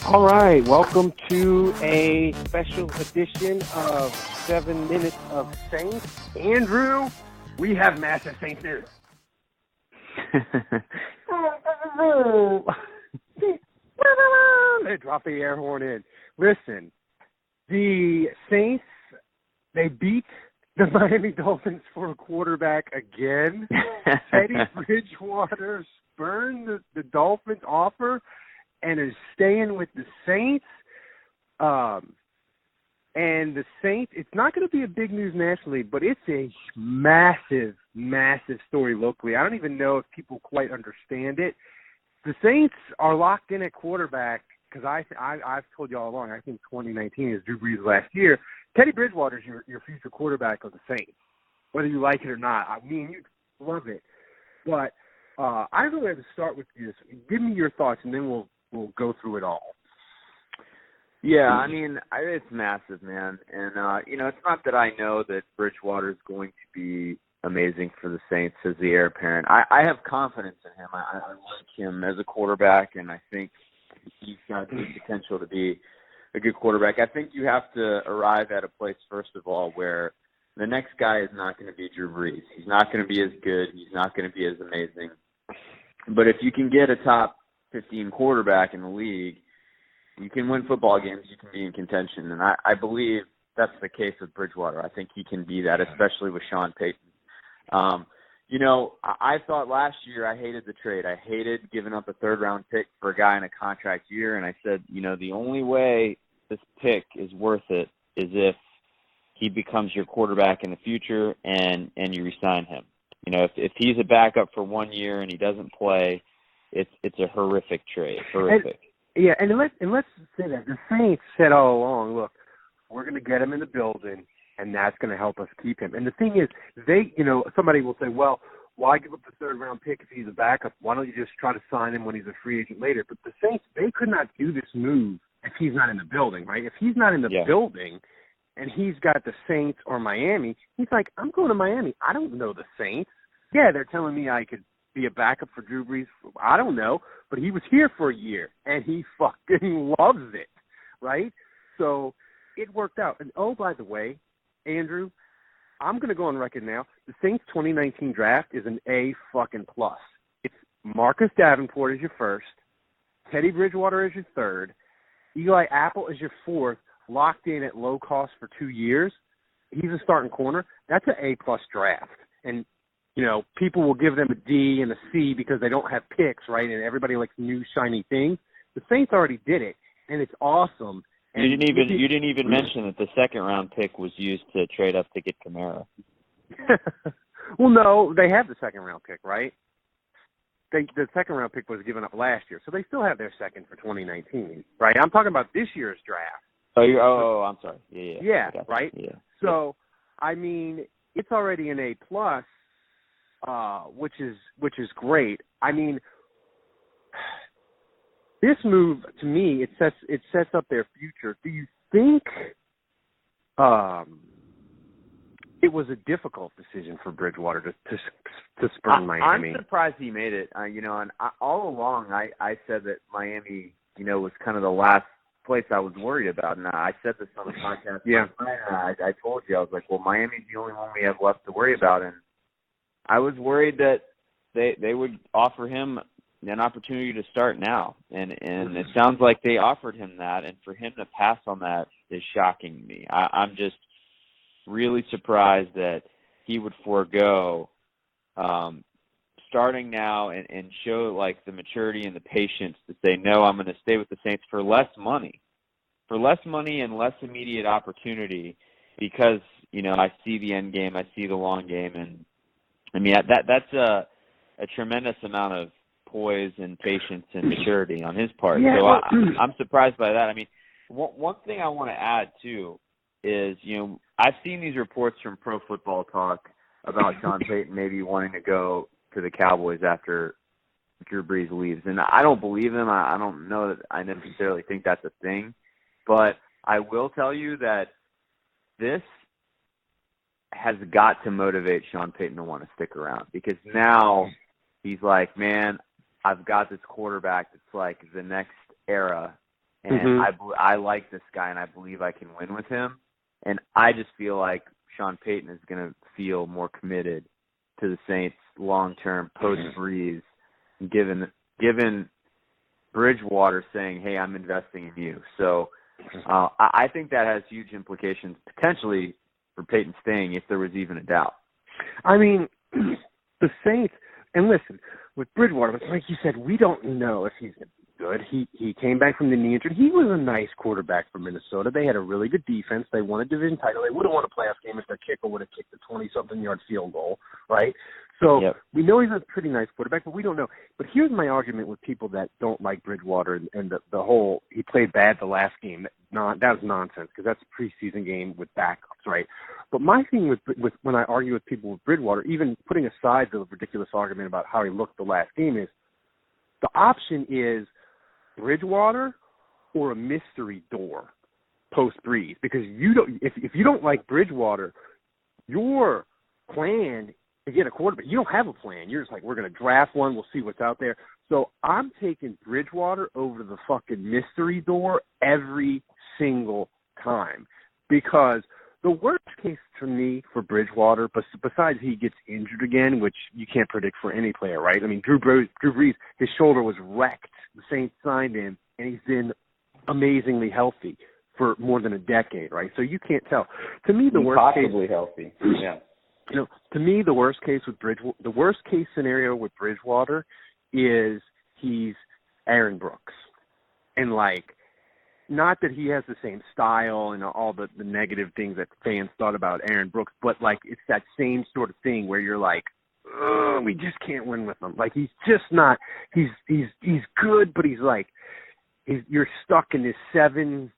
All right, welcome to a special edition of 7 Minutes of Saints. Andrew, we have massive Saints news. They dropped the air horn in. Listen, the Saints, they beat the Miami Dolphins for a quarterback again. Teddy Bridgewater spurned the Dolphins' offer and is staying with the Saints. And the Saints, it's not going to be a big news nationally, but it's a massive, massive story locally. I don't even know if people quite understand it. The Saints are locked in at quarterback because I've told you all along, I think 2019 is Drew Brees' last year. Teddy Bridgewater is your future quarterback of the Saints, whether you like it or not. I mean, you love it. But I really have to start with this. Give me your thoughts, and then we'll go through it all. Yeah, I mean, it's massive, man. And, it's not that I know that Bridgewater is going to be amazing for the Saints as the heir apparent. I have confidence in him. I like him as a quarterback, and I think he's got the potential to be a good quarterback. I think you have to arrive at a place, first of all, where the next guy is not going to be Drew Brees. He's not going to be as good. He's not going to be as amazing. But if you can get a top 15 quarterback in the league, you can win football games, you can be in contention. And I believe that's the case with Bridgewater. I think he can be that, especially with Sean Payton. I thought last year I hated the trade. I hated giving up a third-round pick for a guy in a contract year. And I said, the only way this pick is worth it is if he becomes your quarterback in the future and you re-sign him. If he's a backup for 1 year and he doesn't play, it's a horrific trade. Horrific. And let's say that the Saints said all along, look, we're going to get him in the building, and that's going to help us keep him. And the thing is, somebody will say, well, why give up the third-round pick if he's a backup? Why don't you just try to sign him when he's a free agent later? But the Saints, they could not do this move if he's not in the building, right? If he's not in the building and he's got the Saints or Miami, he's like, I'm going to Miami. I don't know the Saints. Yeah, they're telling me I could be a backup for Drew Brees. I don't know, but he was here for a year, and he fucking loves it, right? So it worked out. And, oh, by the way, Andrew, I'm going to go on record now. The Saints 2019 draft is an A fucking plus. It's Marcus Davenport as your first, Teddy Bridgewater as your third, Eli Apple as your fourth, locked in at low cost for 2 years. He's a starting corner. That's an A-plus draft. And people will give them a D and a C because they don't have picks, right? And everybody likes new shiny things. The Saints already did it, and it's awesome. And you didn't even mention that the second-round pick was used to trade up to get Kamara. Well, no, they have the second-round pick, right? The second-round pick was given up last year, so they still have their second for 2019, right? I'm talking about this year's draft. Oh, I'm sorry. Yeah, right? Yeah. So, I mean, it's already an A+, which is great. I mean, this move to me, it sets up their future. Do you think it was a difficult decision for Bridgewater to spurn Miami? I'm surprised he made it. And all along I said that Miami, was kind of the last place I was worried about. And I said this on the podcast. Yeah. I told you, I was like, well, Miami's the only one we have left to worry about. And I was worried that they would offer him an opportunity to start now. And it sounds like they offered him that. And for him to pass on that is shocking to me. I'm just really surprised that he would forego starting now and show like the maturity and the patience to say, no, I'm going to stay with the Saints for less money and less immediate opportunity because, I see the end game, I see the long game. And I mean, that's a tremendous amount of poise and patience and maturity on his part. Yeah, so I'm surprised by that. I mean, one thing I want to add too is, I've seen these reports from Pro Football Talk about Sean Payton maybe wanting to go to the Cowboys after Drew Brees leaves. And I don't believe him. I don't know that I necessarily think that's a thing. But I will tell you that this has got to motivate Sean Payton to want to stick around because now he's like, man, I've got this quarterback that's like the next era And I like this guy, and I believe I can win with him. And I just feel like Sean Payton is going to feel more committed to the Saints long-term post-Breeze, given Bridgewater saying, hey, I'm investing in you. So I think that has huge implications potentially for Payton staying if there was even a doubt. I mean, the Saints, and listen, with Bridgewater, like you said, we don't know if he's good. He came back from the knee injury. He was a nice quarterback for Minnesota. They had a really good defense. They won a division title. They would have won a playoff game if their kicker would have kicked a 20-something-yard field goal, right? So we know he's a pretty nice quarterback, but we don't know. But here's my argument with people that don't like Bridgewater and the whole he played bad the last game. That was nonsense because that's a preseason game with backups, right? But my thing with when I argue with people with Bridgewater, even putting aside the ridiculous argument about how he looked the last game, is the option is Bridgewater or a mystery door post-Breeze, because you don't. If you don't like Bridgewater, your plan to get a quarterback, you don't have a plan. You're just like, we're going to draft one. We'll see what's out there. So I'm taking Bridgewater over the fucking mystery door every single time, because the worst case for me for Bridgewater, besides he gets injured again, which you can't predict for any player, right? I mean, Drew Brees, his shoulder was wrecked. The Saints signed him, and he's been amazingly healthy for more than a decade, right? So you can't tell. To me, the worst possibly healthy. Yeah. You know, to me, the worst case scenario with Bridgewater is he's Aaron Brooks, and like, not that he has the same style and all the negative things that fans thought about Aaron Brooks, but like it's that same sort of thing where you're like, we just can't win with him. Like, he's just not. He's good, but he's like, you're stuck in this 7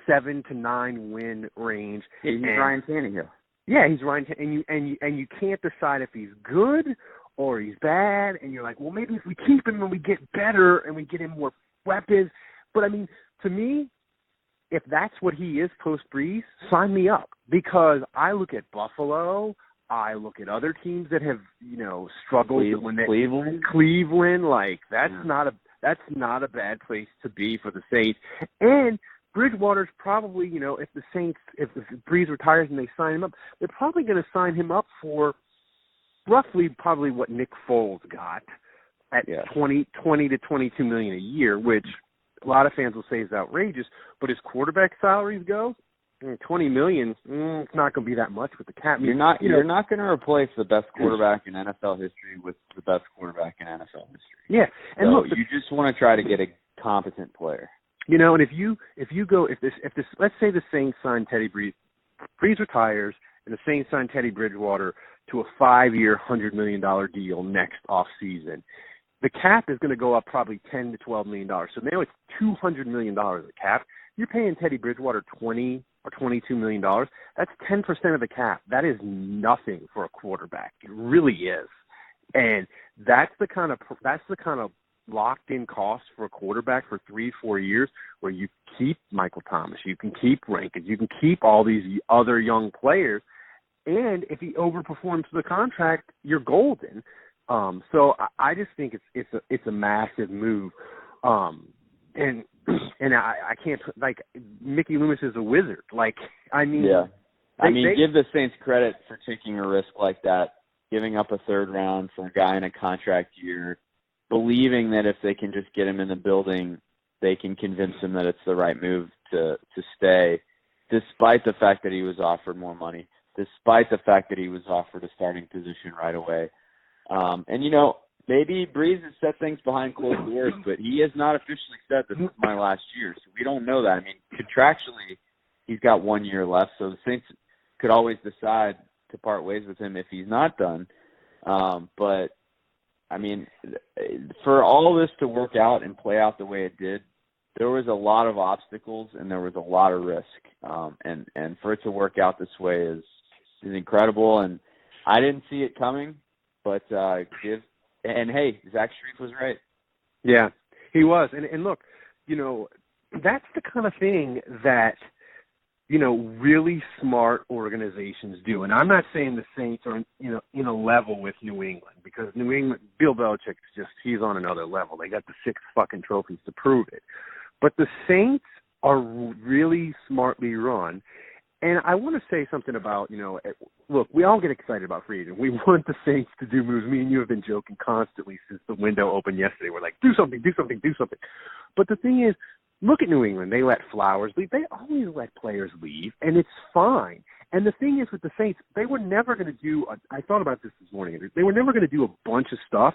to 9 win range. Yeah, he's Ryan Tannehill. Yeah, he's Ryan, and you can't decide if he's good or he's bad, and you're like, well, maybe if we keep him and we get better and we get him more weapons. But I mean, to me, if that's what he is post-Breeze, sign me up, because I look at Buffalo, I look at other teams that have, struggled when Cleveland, like that's not a bad place to be for the Saints. And Bridgewater's probably, if Breeze retires and they sign him up, they're probably going to sign him up for roughly probably what Nick Foles got at $20 to $22 million a year, which a lot of fans will say is outrageous. But as quarterback salaries go, $20 million, it's not going to be that much with the cap. You're not going to replace the best quarterback in NFL history with the best quarterback in NFL history. Yeah, and so look, you just want to try to get a competent player. And if this, let's say the Saints sign Teddy Breeze retires, and the Saints sign Teddy Bridgewater to a 5-year, $100 million deal next off season, the cap is going to go up probably $10 to $12 million. So now it's $200 million of cap. You're paying Teddy Bridgewater $20 or $22 million. That's 10% of the cap. That is nothing for a quarterback. It really is, and that's the kind of locked-in cost for a quarterback for 3-4 years, where you keep Michael Thomas, you can keep Rankins, you can keep all these other young players, and if he overperforms the contract, you're golden. So I just think it's a massive move, and I can't, like, Mickey Loomis is a wizard. Like, I mean, give the Saints credit for taking a risk like that, giving up a third round for a guy in a contract year, believing that if they can just get him in the building, they can convince him that it's the right move to stay, despite the fact that he was offered more money, despite the fact that he was offered a starting position right away. And, maybe Breeze has set things behind closed doors, but he has not officially said this is my last year, so we don't know that. I mean, contractually, he's got 1 year left, so the Saints could always decide to part ways with him if he's not done. But I mean, for all this to work out and play out the way it did, there was a lot of obstacles and there was a lot of risk. And for it to work out this way is incredible. And I didn't see it coming, but hey, Zach Strief was right. Yeah, he was. And look, that's the kind of thing that, really smart organizations do. And I'm not saying the Saints are, in a level with New England, because New England, Bill Belichick he's on another level. They got the 6 fucking trophies to prove it. But the Saints are really smartly run. And I want to say something about, look, we all get excited about free agent. We want the Saints to do moves. Me and you have been joking constantly since the window opened yesterday. We're like, do something, do something, do something. But the thing is, look at New England. They let Flowers leave. They always let players leave, and it's fine. And the thing is with the Saints, they were never going to do I thought about this morning. They were never going to do a bunch of stuff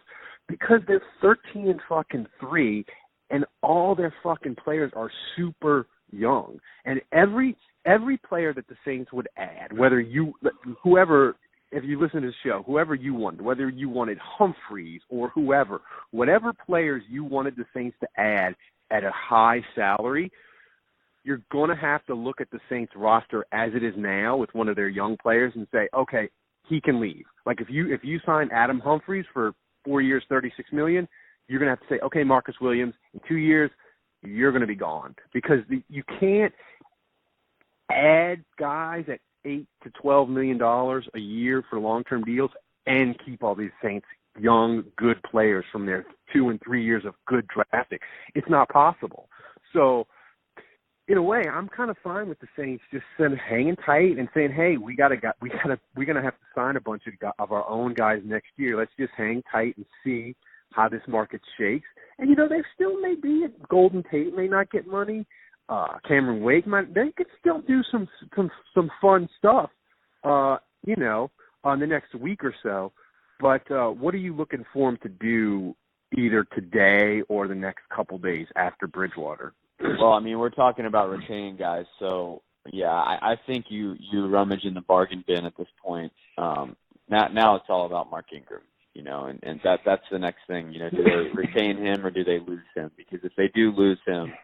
because they're 13-3, and all their fucking players are super young. And every player that the Saints would add, whoever, if you listen to the show, whoever you wanted, whether you wanted Humphreys or whatever players you wanted the Saints to add at a high salary, you're going to have to look at the Saints roster as it is now with one of their young players and say, okay, he can leave. Like if you sign Adam Humphreys for 4 years, $36 million, you're going to have to say, okay, Marcus Williams, in 2 years, you're going to be gone because you can't add guys at $8 to $12 million a year for long-term deals and keep all these Saints young, good players from their 2 and 3 years of good drafting. It's not possible. So, in a way, I'm kind of fine with the Saints just hanging tight and saying, "Hey, we're gonna have to sign a bunch of our own guys next year. Let's just hang tight and see how this market shakes." And they still may be. Golden Tate may not get money. Cameron Wake they could still do some fun stuff, on the next week or so. But what are you looking for him to do either today or the next couple days after Bridgewater? Well, I mean, we're talking about retaining guys, so yeah, I think you rummage in the bargain bin at this point. Now it's all about Mark Ingram, and that's the next thing. Do they retain him or do they lose him? Because if they do lose him,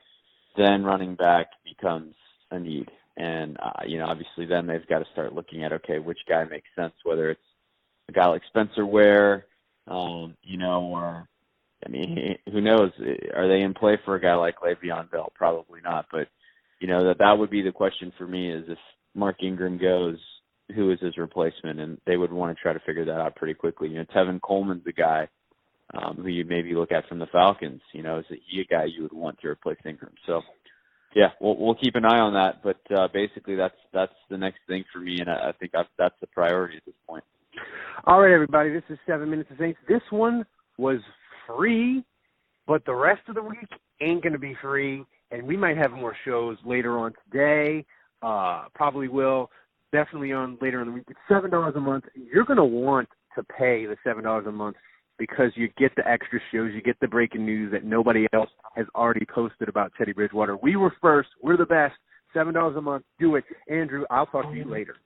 then running back becomes a need, and obviously then they've got to start looking at, okay, which guy makes sense, whether it's a guy like Spencer Ware, or who knows? Are they in play for a guy like Le'Veon Bell? Probably not. But, that would be the question for me is if Mark Ingram goes, who is his replacement? And they would want to try to figure that out pretty quickly. Tevin Coleman's the guy who you maybe look at from the Falcons. Is he a guy you would want to replace Ingram? So, yeah, we'll keep an eye on that. But basically that's the next thing for me, and I think that's the priority at this point. All right, everybody, this is 7 Minutes of Saints. This one was free, but the rest of the week ain't going to be free, and we might have more shows later on today. Probably will. Definitely on later in the week. It's $7 a month. You're going to want to pay the $7 a month because you get the extra shows, you get the breaking news that nobody else has already posted about Teddy Bridgewater. We were first. We're the best. $7 a month. Do it. Andrew, I'll talk to you later.